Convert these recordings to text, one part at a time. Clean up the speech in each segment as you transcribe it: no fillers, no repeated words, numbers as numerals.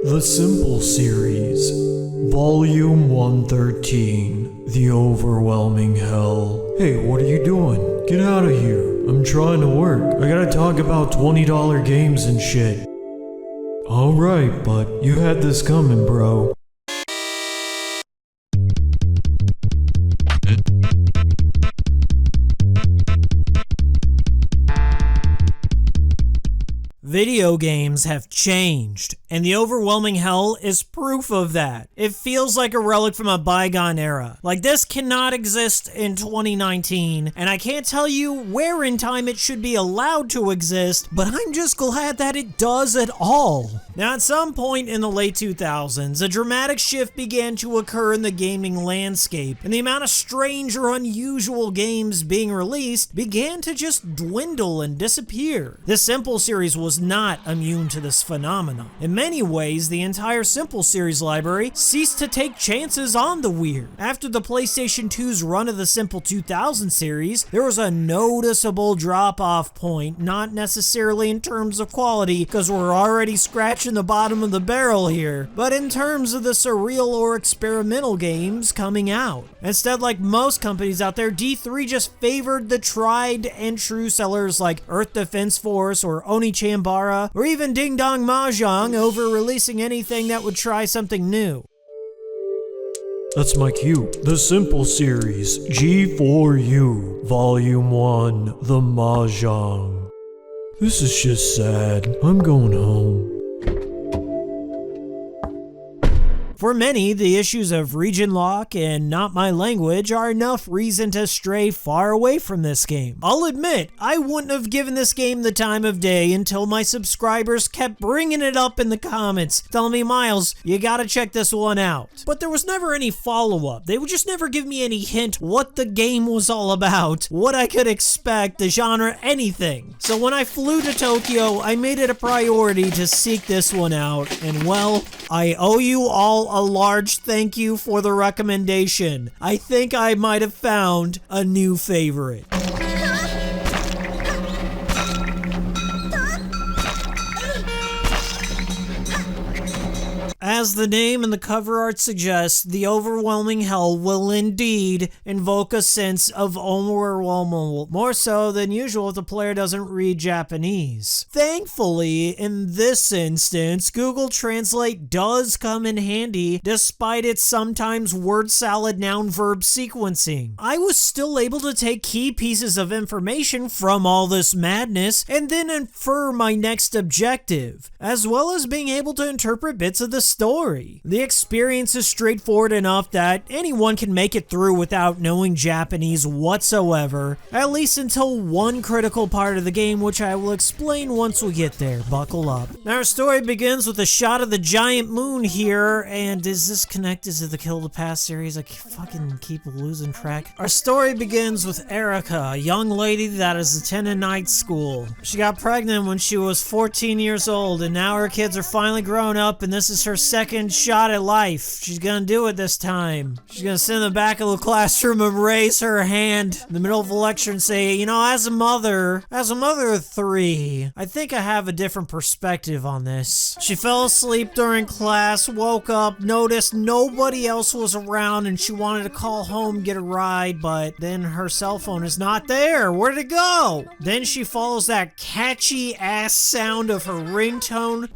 The Simple Series, Volume 113, The Overwhelming Hell. Hey, what are you doing? Get out of here. I'm trying to work. I gotta talk about $20 games and shit. Alright, but you had this coming, bro. Video games have changed, and The Overwhelming Hell is proof of that. It feels like a relic from a bygone era. Like, this cannot exist in 2019, and I can't tell you where in time it should be allowed to exist, but I'm just glad that it does at all. Now, at some point in the late 2000s, a dramatic shift began to occur in the gaming landscape, and the amount of strange or unusual games being released began to just dwindle and disappear. The Simple series was not immune to this phenomenon. In many ways, the entire Simple series library ceased to take chances on the weird. After the PlayStation 2's run of the Simple 2000 series, there was a noticeable drop-off point, not necessarily in terms of quality, because we're already scratching the bottom of the barrel here, but in terms of the surreal or experimental games coming out. Instead, like most companies out there, D3 just favored the tried and true sellers like Earth Defense Force or Oni-Chanbara, or even Ding Dong Mahjong over releasing anything that would try something new. That's my cue. The Simple Series, G4U, Volume 1, The Mahjong. This is just sad. I'm going home. For many, the issues of region lock and not my language are enough reason to stray far away from this game. I'll admit, I wouldn't have given this game the time of day until my subscribers kept bringing it up in the comments, telling me, Miles, you gotta check this one out. But there was never any follow-up. They would just never give me any hint what the game was all about, what I could expect, the genre, anything. So when I flew to Tokyo, I made it a priority to seek this one out, and well, I owe you all a large thank you for the recommendation. I think I might have found a new favorite. As the name and the cover art suggests, The Overwhelming Hell will indeed invoke a sense of overwhelming, more so than usual if the player doesn't read Japanese. Thankfully, in this instance, Google Translate does come in handy despite its sometimes word salad noun-verb sequencing. I was still able to take key pieces of information from all this madness and then infer my next objective, as well as being able to interpret bits of the story. The experience is straightforward enough that anyone can make it through without knowing Japanese whatsoever, at least until one critical part of the game, which I will explain once we get there. Buckle up. Now, our story begins with a shot of the giant moon here, and is this connected to the Kill the Past series? I fucking keep losing track. Our story begins with Erica, a young lady that is attending night school. She got pregnant when she was 14 years old, and now her kids are finally grown up, and this is her second shot at life. She's gonna do it this time. She's gonna sit in the back of the classroom and raise her hand in the middle of a lecture and say, you know, as a mother of 3, I think I have a different perspective on this. She fell asleep during class, woke up, noticed nobody else was around, and she wanted to call home, get a ride, but then her cell phone is not there. Where'd it go? Then she follows that catchy ass sound of her ringtone.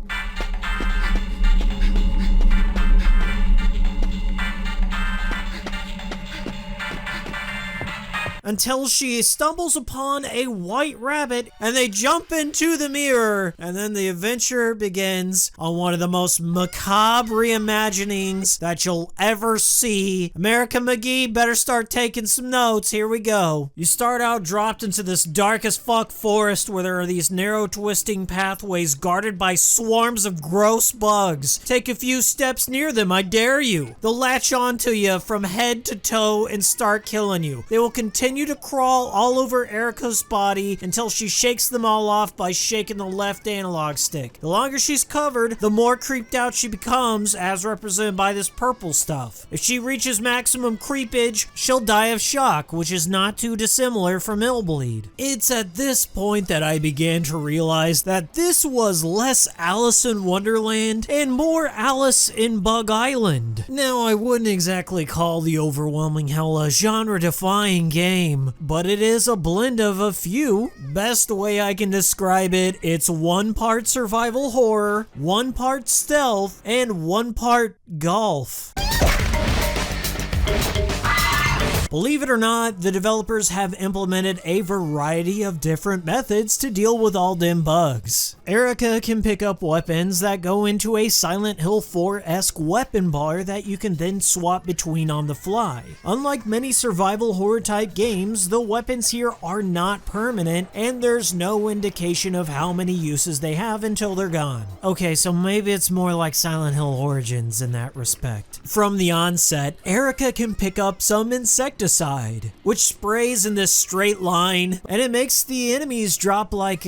Until she stumbles upon a white rabbit and they jump into the mirror, and then the adventure begins on one of the most macabre reimaginings that you'll ever see. America McGee better start taking some notes. Here we go. You start out dropped into this dark as fuck forest where there are these narrow twisting pathways guarded by swarms of gross bugs. Take a few steps near them, I dare you. They'll latch onto you from head to toe and start killing you. They will continue continue to crawl all over Erika's body until she shakes them all off by shaking the left analog stick. The longer she's covered, the more creeped out she becomes, as represented by this purple stuff. If she reaches maximum creepage, she'll die of shock, which is not too dissimilar from Illbleed. It's at this point that I began to realize that this was less Alice in Wonderland and more Alice in Bug Island. Now, I wouldn't exactly call The Overwhelming Hell a genre-defying game, but it is a blend of a few. Best way I can describe it, it's 1 part survival horror, 1 part stealth, and 1 part golf. Believe it or not, the developers have implemented a variety of different methods to deal with all them bugs. Erika can pick up weapons that go into a Silent Hill 4-esque weapon bar that you can then swap between on the fly. Unlike many survival horror type games, the weapons here are not permanent and there's no indication of how many uses they have until they're gone. Okay, so maybe it's more like Silent Hill Origins in that respect. From the onset, Erika can pick up some insecticide, which sprays in this straight line, and it makes the enemies drop like,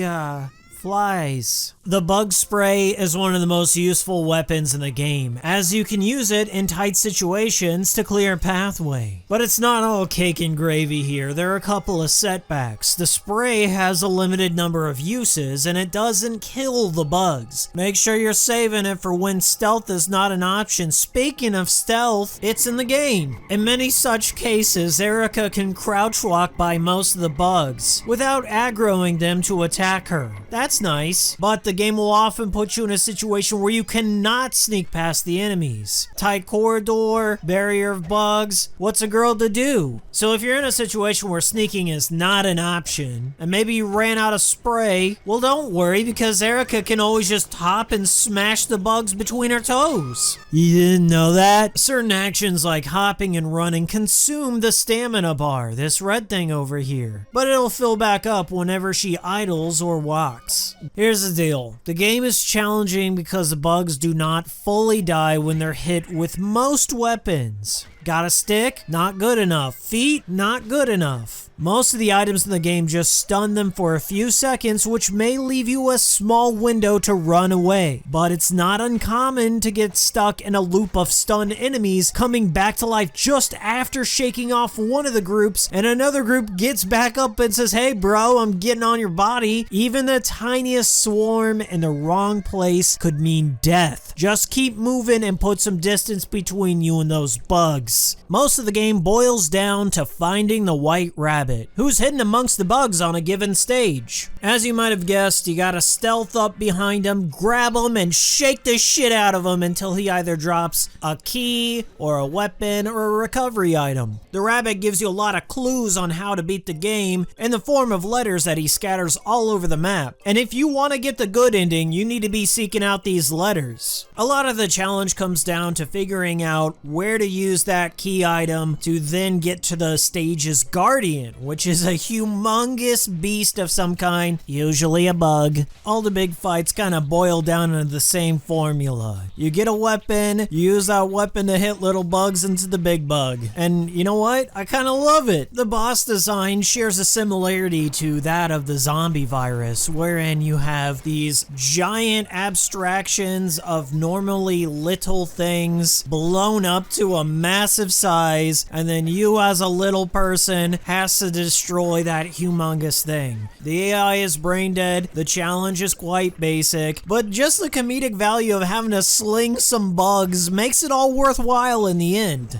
flies. The bug spray is one of the most useful weapons in the game, as you can use it in tight situations to clear a pathway. But it's not all cake and gravy here, there are a couple of setbacks. The spray has a limited number of uses, and it doesn't kill the bugs. Make sure you're saving it for when stealth is not an option. Speaking of stealth, it's in the game. In many such cases, Erika can crouch walk by most of the bugs, without aggroing them to attack her. That's nice, but the game will often put you in a situation where you cannot sneak past the enemies. Tight corridor, barrier of bugs, what's a girl to do? So if you're in a situation where sneaking is not an option, and maybe you ran out of spray, well don't worry, because Erika can always just hop and smash the bugs between her toes. You didn't know that? Certain actions like hopping and running consume the stamina bar, this red thing over here, but it'll fill back up whenever she idles or walks. Here's the deal. The game is challenging because the bugs do not fully die when they're hit with most weapons. Got a stick? Not good enough. Feet? Not good enough. Most of the items in the game just stun them for a few seconds, which may leave you a small window to run away. But it's not uncommon to get stuck in a loop of stunned enemies coming back to life just after shaking off one of the groups, and another group gets back up and says, "Hey bro, I'm getting on your body." Even the tiniest swarm in the wrong place could mean death. Just keep moving and put some distance between you and those bugs. Most of the game boils down to finding the white rabbit, who's hidden amongst the bugs on a given stage. As you might have guessed, you gotta stealth up behind him, grab him, and shake the shit out of him until he either drops a key, or a weapon, or a recovery item. The rabbit gives you a lot of clues on how to beat the game in the form of letters that he scatters all over the map. And if you want to get the good ending, you need to be seeking out these letters. A lot of the challenge comes down to figuring out where to use that key item to then get to the stage's guardian, which is a humongous beast of some kind, usually a bug. All the big fights kind of boil down into the same formula. You get a weapon, you use that weapon to hit little bugs into the big bug. And you know what? I kind of love it. The boss design shares a similarity to that of the zombie virus, wherein you have these giant abstractions of normally little things blown up to a massive size, and then you as a little person has to destroy that humongous thing. The AI is brain dead, the challenge is quite basic, but just the comedic value of having to sling some bugs makes it all worthwhile in the end.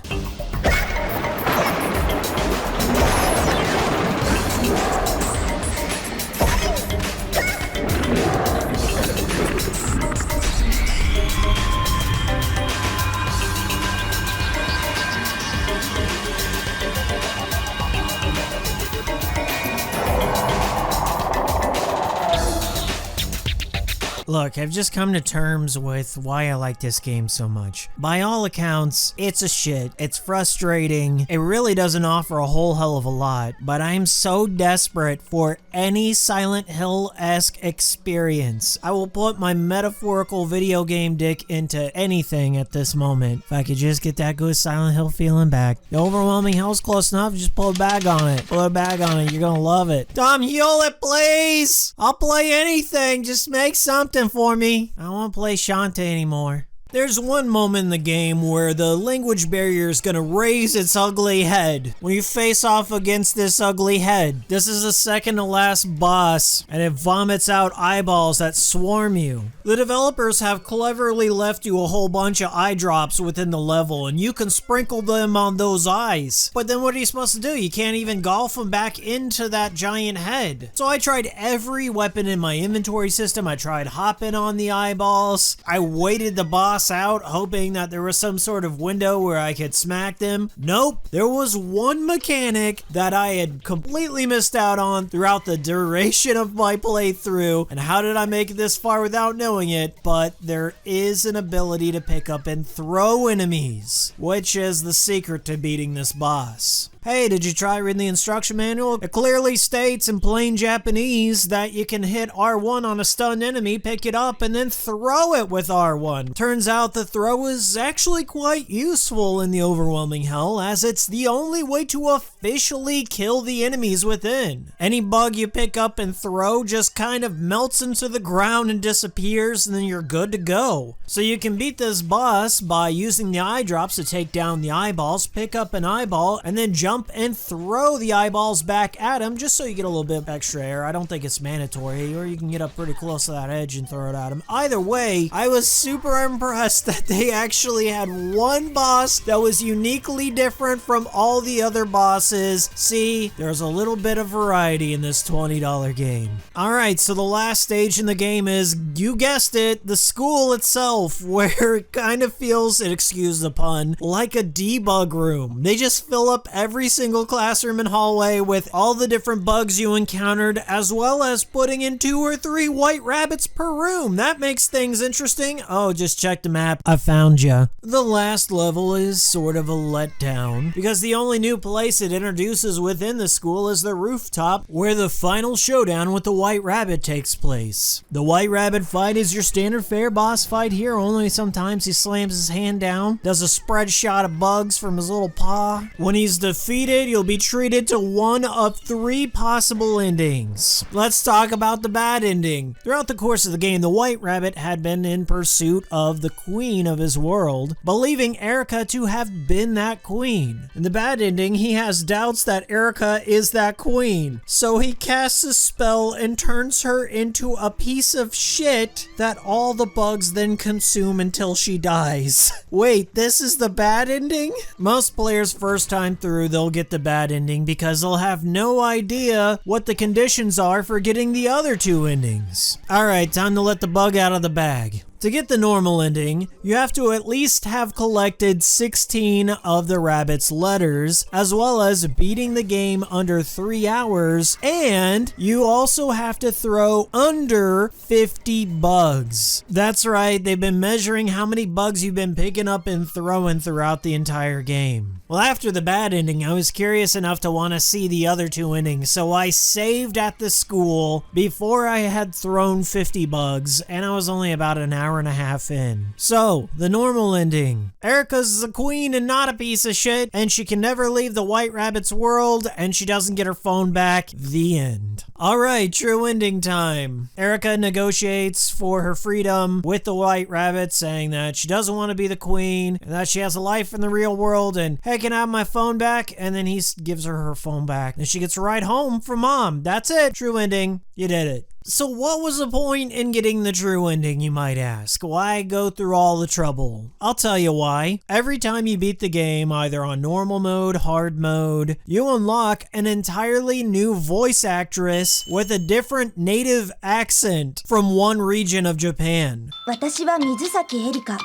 Look, I've just come to terms with why I like this game so much. By all accounts, it's a shit. It's frustrating. It really doesn't offer a whole hell of a lot, but I'm so desperate for any Silent Hill-esque experience. I will put my metaphorical video game dick into anything at this moment. If I could just get that good Silent Hill feeling back. The overwhelming hell's close enough, just pull a bag on it. Pull a bag on it, you're gonna love it. Tom, heal it, please! I'll play anything, just make something for me. I don't wanna play Shantae anymore. There's one moment in the game where the language barrier is gonna raise its ugly head when you face off against this ugly head. This is the second to last boss, and it vomits out eyeballs that swarm you. The developers have cleverly left you a whole bunch of eye drops within the level, and you can sprinkle them on those eyes. But then what are you supposed to do? You can't even golf them back into that giant head. So I tried every weapon in my inventory system. I tried hopping on the eyeballs. I waited the boss out, hoping that there was some sort of window where I could smack them. Nope. There was one mechanic that I had completely missed out on throughout the duration of my playthrough. And how did I make it this far without knowing it? But there is an ability to pick up and throw enemies, which is the secret to beating this boss. Hey, did you try reading the instruction manual? It clearly states in plain Japanese that you can hit R1 on a stunned enemy, pick it up, and then throw it with R1. Turns out the throw is actually quite useful in the overwhelming hell, as it's the only way to officially kill the enemies within. Any bug you pick up and throw just kind of melts into the ground and disappears, and then you're good to go. So you can beat this boss by using the eye drops to take down the eyeballs, pick up an eyeball, and then jump and throw the eyeballs back at him just so you get a little bit extra air. I don't think it's mandatory, or you can get up pretty close to that edge and throw it at him. Either way, I was super impressed that they actually had one boss that was uniquely different from all the other bosses. See, there's a little bit of variety in this $20 game. Alright, so the last stage in the game is, you guessed it, the school itself, where it kind of feels, and excuse the pun, like a debug room. They just fill up every single classroom and hallway with all the different bugs you encountered, as well as putting in 2 or 3 white rabbits per room. That makes things interesting. Oh, just check the map. I found ya. The last level is sort of a letdown, because the only new place it introduces within the school is the rooftop, where the final showdown with the white rabbit takes place. The white rabbit fight is your standard fare boss fight here, only sometimes he slams his hand down, does a spread shot of bugs from his little paw. When he's defeated, you'll be treated to one of 3 possible endings. Let's talk about the bad ending. Throughout the course of the game, the white rabbit had been in pursuit of the queen of his world, believing Erica to have been that queen. In the bad ending, he has doubts that Erica is that queen, so he casts a spell and turns her into a piece of shit that all the bugs then consume until she dies. Wait, this is the bad ending? Most players first time through, they'll get the bad ending because they'll have no idea what the conditions are for getting the other 2 endings. Alright, time to let the bug out of the bag. To get the normal ending, you have to at least have collected 16 of the rabbit's letters, as well as beating the game under 3 hours, and you also have to throw under 50 bugs. That's right, they've been measuring how many bugs you've been picking up and throwing throughout the entire game. Well, after the bad ending, I was curious enough to want to see the other 2 endings, so I saved at the school before I had thrown 50 bugs, and I was only about an hour and a half in. So, the normal ending. Erica's the queen and not a piece of shit, and she can never leave the white rabbit's world, and she doesn't get her phone back. The end. Alright, true ending time. Erica negotiates for her freedom with the white rabbit, saying that she doesn't want to be the queen, and that she has a life in the real world, and hey, can I have my phone back? And then he gives her phone back, and she gets a ride home from mom. That's it. True ending. You did it. So what was the point in getting the true ending, you might ask? Why go through all the trouble? I'll tell you why. Every time you beat the game, either on normal mode, hard mode, you unlock an entirely new voice actress with a different native accent from one region of Japan. 私は水崎エリカ。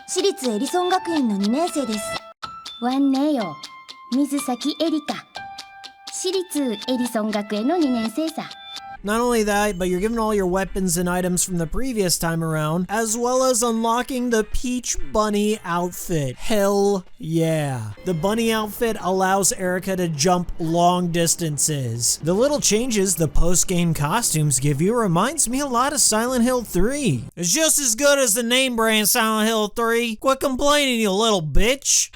私立エリソン学園の2年生です。왔네요。水崎エリカ。私立エリソン学園の2年生さ。Not only that, but you're given all your weapons and items from the previous time around, as well as unlocking the Peach Bunny outfit. Hell yeah. The bunny outfit allows Erica to jump long distances. The little changes the post-game costumes give you reminds me a lot of Silent Hill 3. It's just as good as the name brand Silent Hill 3. Quit complaining, you little bitch.